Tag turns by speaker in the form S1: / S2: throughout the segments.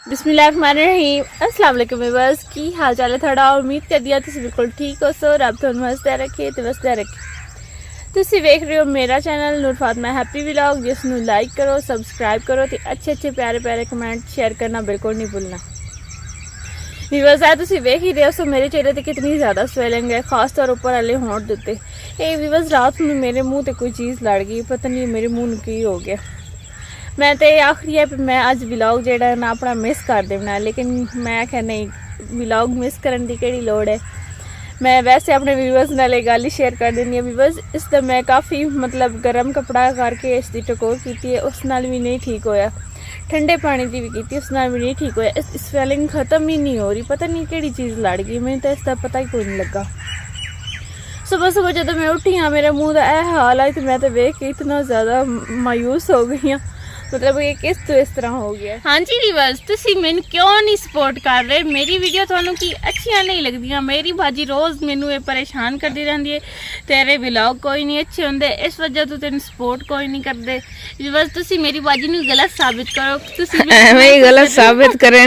S1: बिस्मिल्लाहिर्रहमानिर्रहीम अस्सलाम वालेकुम व्यूअर्स की हाल चाल है थोड़ा उम्मीद करदी आ तुसीं बिल्कुल ठीक हो सो रब तुहानूं हसदा रखे ते वसदा रखे। तुसीं वेख रहे हो मेरा चैनल नूर फातिमा हैप्पी व्लॉग जिसनूं लाइक करो सबसक्राइब करो ते अच्छे प्यारे प्यारे कमेंट शेयर करना बिल्कुल नहीं भूलना। व्यूअर्स है तुसीं वेख ही रहे हो सो मेरे चेहरे ते कितनी ज़्यादा स्वेलिंग है, खास तौर ऊपर वाले होंठ दे उत्ते। व्यूअर्स रात में मेरे मुँह ते कोई चीज़ लड़ गई, पता नहीं मेरे मुँह नूं की हो गया। मैं तो आखरी है मैं अज व्लॉग जो ना अपना मिस कर देना, लेकिन मैं आख्या नहीं व्लॉग मिस करने की केड़ी लोड़ है। मैं वैसे अपने व्यूअर्स नाल गल ही शेयर कर देनी है। व्यूअर्स इसका मैं काफ़ी मतलब गर्म कपड़ा करके इसकी टकोर की है, उस नाल भी नहीं ठीक होया। ठंडे पानी की भी की उस नाल भी नहीं ठीक होया। इस स्वेलिंग ख़त्म ही नहीं हो रही, पता नहीं केड़ी चीज़ लड़ गई, मैंने तो इसका पता ही कोई नहीं लगा। सुबह सुबह जो मैं उठी हाँ मेरे मुँह का यह हाल है तो मैं तो वेख के इतना ज़्यादा मायूस हो गई हाँ, मतलब ये किस तो इस तरह हो गया। हाँ जी व्यूअर्स तुसी मैनू क्यों नहीं सपोर्ट कर रहे, मेरी वीडियो थानू की अच्छियां नहीं लगदियां। मेरी भाजी रोज़ मैनू ये परेशान करती रहती है, तेरे व्लॉग कोई नहीं अच्छे होंदे, इस वजह तो तेन सपोर्ट कोई नहीं करते। व्यूअर्स तुसी मेरी भाजी नू गलत साबित करो, तुसी
S2: मैं गलत साबित करें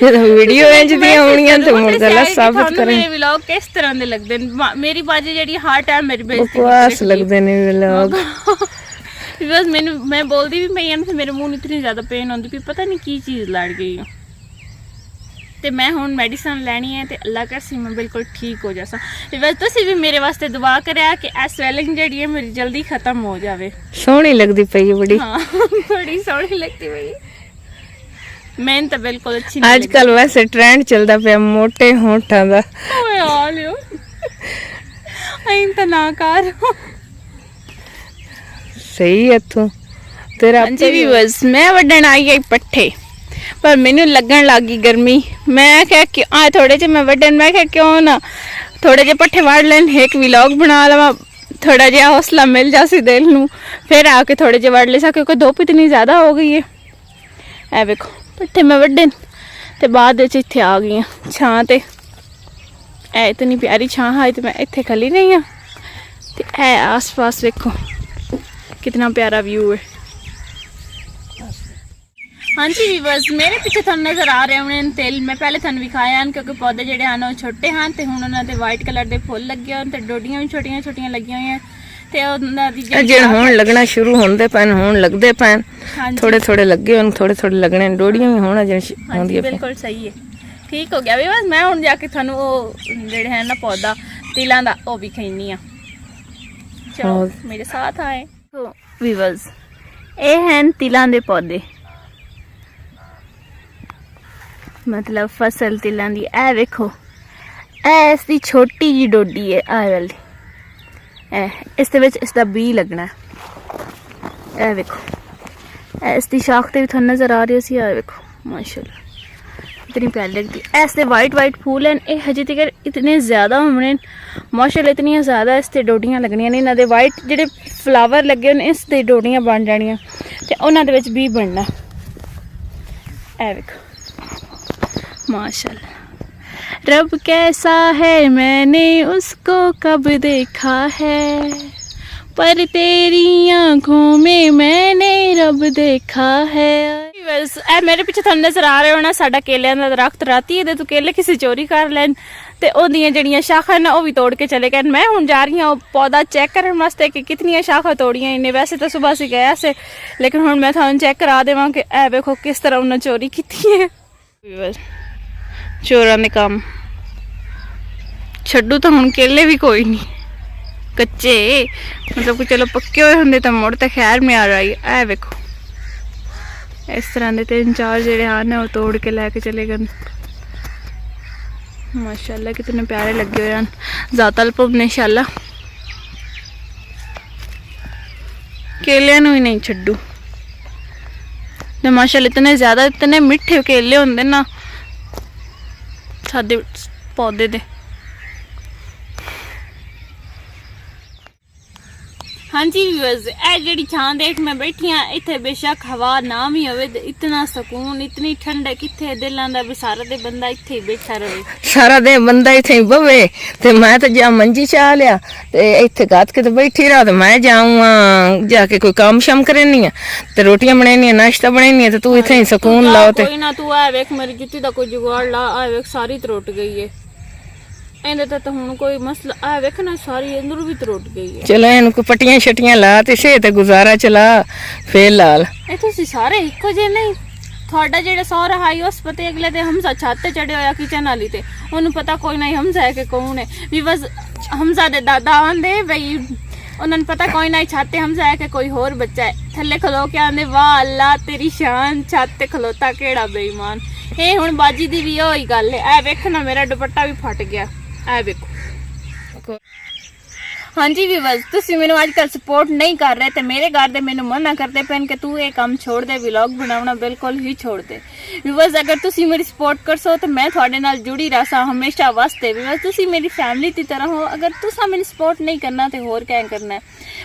S2: वीडियो इंज दी होणियां ते मुड़ गलत साबित करें।
S1: मेरे व्लॉग किस तरह दे लगदे ने, मेरी भाजी जेडी हर टाइम मेरी बेइज्जती
S2: बकवास लगदे ने व्लॉग।
S1: बस मैं बोलती भी पई फिर मेरे मुँह इतनी ज़्यादा पेन होती भी, पता नहीं की चीज़ लड़ गई। तो मैं हुण मेडिसिन लैनी है तो अल्लाह करसी मैं बिल्कुल ठीक हो जासा। बस तुसीं भी मेरे वास्ते दुआ करें कि ए स्वेलिंग जिहड़ी है मेरी जल्दी खत्म हो जाए।
S2: सोहनी लगदी पई बड़ी,
S1: हाँ बड़ी सोहनी लगती पई। मैंने तो बिल्कुल अच्छी
S2: आजकल वैसे ट्रेंड चलता पे मोटे होंठां दा।
S1: ओए आ लियो अं तो ना कर
S2: सही है तू तेरा।
S1: जी व्यूअर्स मैं वड्डण आई आई पट्ठे, पर मैनू लगन लग गई गर्मी। मैं क्या कि थोड़े जे मैं वड्डन, मैं क्या क्यों ना थोड़े जे पट्ठे वड़ लें, एक व्लॉग बना लवा, थोड़ा जिहा हौसला मिल जासी दिल नूं, फिर आके थोड़े जे वड़ ले सा क्योंकि धुप इतनी ज़्यादा हो गई है। ए वेखो पट्ठे मैं वड्डन ते बाद विच इत्थे आ गई हां छां ते। ए इतनी प्यारी छां है तो मैं इत्थे खली रही हाँ ते ए आस पास वेखो कितना प्यारा व्यू है। हाँ जी व्यूअर्स मेरे पीछे थानू नज़र आ रहे होने तेल, मैं पहले थानू विखाया क्योंकि पौधे जोड़े हैं वो छोटे हैं तो हुण उन्हां ते वाइट कलर के फुल लगे हैं तो डोडियां भी छोटियां छोटियां लगी हुई हैं ते उन्हां दी
S2: जे हुण लगना शुरू होंदे पैन, हुण लगदे पैन, थोड़े थोड़े लगे हुण, थोड़े थोड़े लगने, डोडियां भी हुण अजे होंदी।
S1: बिल्कुल सही है, ठीक हो गया व्यूअर्स। मैं हुण जाके थानू वो जेड़े है ना पौधा तिलां दा वो भी खैनी आ, चलो मेरे साथ आए। तो व्यूअर्स ये हैं तिलां दे पौधे, मतलब फसल तिलां दी। ए वेखो ए इसकी छोटी जी डोडी है आ वाली, इस दे विच इसदा बी लगना है। ए वेखो इसकी शाख ते भी थोड़ा नज़र आ रही है, वेखो माशाल्लाह इतनी प्यारी लगती है। ऐसे वाइट वाइट फूल हैं, ये हजे तक इतने ज़्यादा होने माशाल्लाह, इतनी ज़्यादा इससे डोडियां लगनियां ने, इन्हां दे वाइट जेडे फ्लावर लगे होने इस दे डोडियां बन जानियां ते उन्हां दे विच बी बनना। ए वेखो माशाल्लाह रब कैसा है मैंने उसको कब देखा है, पर तेरी आँखों में मैंने रब देखा है। ए मेरे पीछे थानू नज़र आ रहे हो ना साडा केलियां दा दरख्त, राती ये तो केले किसी चोरी कर लैन ते ओदियां जड़ियां शाखां ना वो भी तोड़ के चले गए। मैं हुण जा रही हूँ पौधा चेक करने वास्ते कि कितनी शाखा तोड़ियां इन्हें, वैसे तो सुबह से गया से लेकिन हुण मैं थानू चेक करा देवां कि ए वेखो किस तरह उन्हें चोरी की है। चोरां दे काम छड्डू तो हुण केले भी कोई नहीं कच्चे, मतलब कि चलो पक्के हुए होंगे तो मुड़ तो खैर में आ रही। ए वेखो इस तरह के 3-4 जेड़े हैं वो तोड़ के लैके चले गए। माशाल्लाह कितने प्यारे लगे हुए हैं, ज़्यादा भुन इंशाल्लाह केलियां ही नहीं छड्डू। तो माशाल्लाह इतने ज़्यादा इतने मिठे केले होंगे ना सादे पौधे दे। ਹਾਂਜੀ ਵਿਊਅਰਸ, ਇਹ ਜਿਹੜੀ ਛਾਂ ਦੇਖ ਮੈਂ ਬੈਠੀ ਆ ਇੱਥੇ ਬੇਸ਼ੱਕ ਹਵਾ ਨਾ ਵੀ ਹੋਵੇ ਤੇ ਇਤਨਾ ਸਕੂਨ, ਇਤਨੀ ਠੰਡਕ ਕਿੱਥੇ ਦਿਲਾਂ ਦਾ ਵੀ ਸਾਰਾ ਦੇ ਬੰਦਾ ਇੱਥੇ ਹੀ ਬੈਠਾ ਰਵੇ।
S2: ਸਾਰਾ ਦਿਨ ਬੰਦਾ ਇੱਥੇ ਹੀ ਬਵੇ ਤੇ ਮੈਂ ਤਾਂ ਜਾ ਮੰਜੀ ਚਾ ਲਿਆ ਤੇ ਇੱਥੇ ਗੱਤ ਕੇ ਤੇ ਬੈਠੀ ਰਹਾ ਤੇ ਮੈਂ ਜਾਊਂ ਜਾ ਕੇ ਕੋਈ ਕੰਮ ਸ਼ਮ ਕਰਨੀ ਆ ਤੇ ਰੋਟੀਆਂ ਬਣਾਉਣੀਆਂ, ਨਾਸ਼ਤਾ ਬਣਾਉਣੀ ਤੇ ਤੂੰ ਇੱਥੇ ਹੀ ਸਕੂਨ ਲਾਓ। ਤੇ
S1: ਕੋਈ ਨਾ, ਤੂੰ ਆ ਵੇਖ ਮੇਰੀ ਜੁੱਤੀ ਦਾ ਕੋਈ ਜੁਗਾੜ ਲਾ, ਆ ਵੇਖ ਸਾਰੀ ਤਰੁੱਟ ਗਈ ਏ। ਇਹਦੇ ਤਾਂ ਹੁਣ ਕੋਈ ਮਸਲਾ ਆ ਵੇਖ ਨਾ, ਸਾਰੀ ਅੰਦਰੋਂ ਵੀ ਤਰੁੱਟ ਗਈ ਹੈ।
S2: ਚਲੋ ਇਹਨੂੰ ਕੋਈ ਪੱਟੀਆਂ ਛਟੀਆਂ ਲਾ ਤੇ ਸੇ ਤੇ ਗੁਜ਼ਾਰਾ ਚਲਾ ਫੇਰ ਲਾਲ।
S1: ਇਹ ਤੁਸੀਂ ਸਾਰੇ ਇੱਕੋ ਜਿਹੇ ਨਹੀਂ? ਤੁਹਾਡਾ ਜਿਹੜਾ ਸਹੁਰਾ ਹਾਈ ਉਸ ਪਤੇ ਅਗਲੇ ਤੇ ਹਮਜ਼ਾ ਛੱਤ ਤੇ ਚੜਿਆ ਹੋਇਆ ਕਿਚਨ ਵਾਲੀ ਤੇ, ਉਹਨੂੰ ਪਤਾ ਕੋਈ ਨਹੀਂ ਹਮਜ਼ਾ ਹੈ ਕਿ ਕੌਣ ਹੈ। ਵੀ ਬਸ ਹਮਜ਼ਾ ਦੇ ਦਾਦਾ ਆਂਦੇ ਬਈ ਉਹਨਾਂ ਨੂੰ ਪਤਾ ਕੋਈ ਨਹੀਂ ਛੱਤ ਤੇ ਹਮਜ਼ਾ ਹੈ ਕਿ ਕੋਈ ਹੋਰ ਬੱਚਾ ਹੈ। ਥੱਲੇ ਖਲੋ ਕੇ ਆਂਦੇ ਵਾਹ ਅੱਲਾ ਤੇਰੀ ਸ਼ਾਨ, ਛੱਤ ਤੇ ਖਲੋਤਾ ਕਿਹੜਾ ਬੇਈਮਾਨ। ਇਹ ਹੁਣ ਬਾਜੀ ਦੀ ਵੀ ਉਹੀ ਗੱਲ ਹੈ। ਇਹ ਵੇਖ ਨਾ ਮੇਰਾ ਦੁਪੱਟਾ ਵੀ ਫਟ ਗਿਆ, ਇਹ ਵੇਖੋ। ਹਾਂਜੀ ਵੀਵਰਸ, ਤੁਸੀਂ ਮੈਨੂੰ ਅੱਜ ਕੱਲ ਸਪੋਰਟ ਨਹੀਂ ਕਰ ਰਹੇ ਤੇ ਮੇਰੇ ਘਰ ਦੇ ਮੈਨੂੰ ਮਨਾ ਕਰਦੇ ਪੈਣ ਕਿ ਤੂੰ ਇਹ ਕੰਮ ਛੋੜ ਦੇ, ਵਲੌਗ ਬਣਾਉਣਾ ਬਿਲਕੁਲ ਹੀ ਛੋੜ ਦੇ। ਵੀਵਰਸ, ਅਗਰ ਤੁਸੀਂ ਮੇਰੀ ਸਪੋਰਟ ਕਰਸੋ ਤਾਂ ਮੈਂ ਤੁਹਾਡੇ ਨਾਲ ਜੁੜੀ ਰਹਾਂ ਹਮੇਸ਼ਾ ਵਾਸਤੇ। ਵੀਵਰਸ, ਤੁਸੀਂ ਮੇਰੀ ਫੈਮਿਲੀ ਦੀ ਤਰ੍ਹਾਂ ਹੋ। ਅਗਰ ਤੁਸੀਂ ਮੈਨੂੰ ਸਪੋਰਟ ਨਹੀਂ ਕਰਨਾ ਤੇ ਹੋਰ ਕਿਆ ਕਰਨਾ ਹੈ।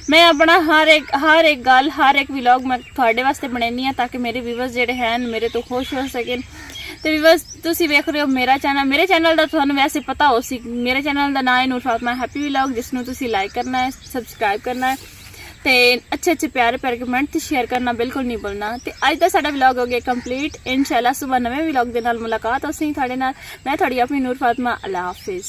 S1: ਮੈਂ ਆਪਣਾ ਹਰ ਇੱਕ ਗੱਲ, ਹਰ ਇੱਕ ਵਲੌਗ ਮੈਂ ਤੁਹਾਡੇ ਵਾਸਤੇ ਬਣਾਉਂਦੀ ਹਾਂ ਤਾਂ ਕਿ ਮੇਰੇ ਵੀਵਰਸ ਜਿਹੜੇ ਹਨ ਮੇਰੇ ਤੋਂ ਖੁਸ਼ ਹੋ ਸਕਣ। ਤੇ ਵੀਵਰਸ, ਤੁਸੀਂ ਵੇਖ ਰਹੇ ਹੋ ਮੇਰਾ ਚੈਨਲ। ਮੇਰੇ ਚੈਨਲ ਦਾ ਤੁਹਾਨੂੰ ਵੈਸੇ ਪਤਾ ਹੋ ਸੀ, ਮੇਰੇ ਚੈਨਲ ਦਾ ਨਾਮ ਹੈ ਨੂਰ ਫਾਤਮਾ ਹੈਪੀ ਵਲੌਗ, ਜਿਸ ਨੂੰ ਤੁਸੀਂ ਲਾਈਕ ਕਰਨਾ ਹੈ, ਸਬਸਕ੍ਰਾਈਬ ਕਰਨਾ ਹੈ ਤੇ ਅੱਛੇ ਪਿਆਰੇ ਕਮੈਂਟ ਤੇ ਸ਼ੇਅਰ ਕਰਨਾ ਬਿਲਕੁਲ ਨਹੀਂ ਭੁੱਲਣਾ। ਤੇ ਅੱਜ ਦਾ ਸਾਡਾ ਵਲੌਗ ਹੋ ਗਿਆ ਕੰਪਲੀਟ। ਇਨਸ਼ਾਅੱਲਾ ਸਵੇਰ ਨਵੇਂ ਵਲੌਗ ਦੇ ਨਾਲ ਮੁਲਾਕਾਤ ਹੋਸੀ ਤੁਹਾਡੇ ਨਾਲ। ਮੈਂ ਤੁਹਾਡੀ ਆਪਣੀ ਨੂਰ ਫਾਤਮਾ। ਅੱਲਾ ਹਾਫਿਜ਼।